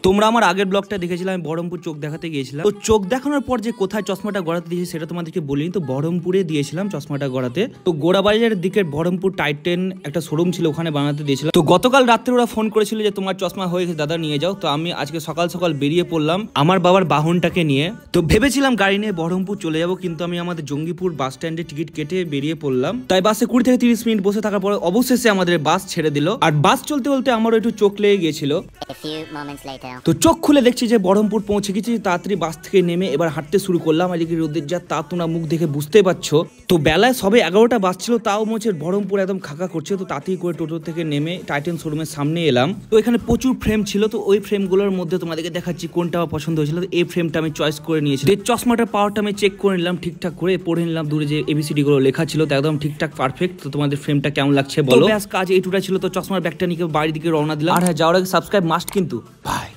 তোমরা আমার আগের ব্লগটা দেখেছিলে, আমি বহরমপুর চোখ দেখাতে গিয়েছিলাম। তো চোখ দেখানোর পর যে কোথায় চশমাটা গড়াতে দিয়েছি সেটা তোমাদেরকে বলিনি। তো বহরমপুরে দিয়েছিলাম চশমাটা গড়াতে। তো গোড়াবাজারের দিকে বহরমপুর টাইটেন একটা শোরুম ছিল, ওখানে বানাতে দিয়েছিলাম। তো গতকাল রাত্রে ওরা ফোন করেছিল যে তোমার চশমা হয়ে গেছে দাদা, নিয়ে যাও। তো আমি আজকে সকাল সকাল বেরিয়ে পড়লাম আমার বাবার বাহনটাকে নিয়ে। তো ভেবেছিলাম গাড়ি নিয়ে বহরমপুর চলে যাবো, কিন্তু আমি আমাদের জঙ্গিপুর বাস স্ট্যান্ডে টিকিট কেটে বেরিয়ে পড়লাম। তাই বাসে 20 থেকে 30 মিনিট বসে থাকার পরে অবশেষে আমাদের বাস ছেড়ে দিল। আর বাস চলতে চলতে আমারও একটু চোখ লেগে গিয়েছিল। তো চোখ খুলে দেখছি যে বহরমপুর পৌঁছে গেছি। তাড়াতাড়ি বাস থেকে নেমে এবার হাঁটতে শুরু করলাম। এদিকে রোদের যা তা তোমরা মুখ দেখে বুঝতে পারছো। তো বেলায় সবে 11টা বাজছিল, তাও মনে বহরমপুর একদম খাকা করছে। তো তাড়াতাড়ি করে টোটো থেকে নেমে টাইটেন শোরুমের সামনে এলাম। তো এখানে প্রচুর ফ্রেম ছিল। তো ওই ফ্রেমগুলোর মধ্যে তোমাদেরকে দেখাচ্ছি কোনটা আমার পছন্দ হয়েছিল। তো এই ফ্রেমটা আমি চয়েস করে নিয়েছি। চশমাটার পাওয়ারটা আমি চেক করে নিলাম, ঠিকঠাক করে পড়ে নিলাম। দূরে যে ABCD গুলো লেখা ছিল তো একদম ঠিকঠাক পারফেক্ট। তো তোমাদের ফ্রেমটা কেমন লাগছে বলো। কাজ এইটুকু ছিল। তো চশমার ব্যাগটা নিয়ে বাড়ির দিকে রওনা দিলাম। আর হ্যাঁ, যাওয়ার আগে সাবস্ক্রাইব মাস্ট কিন্তু। বাই।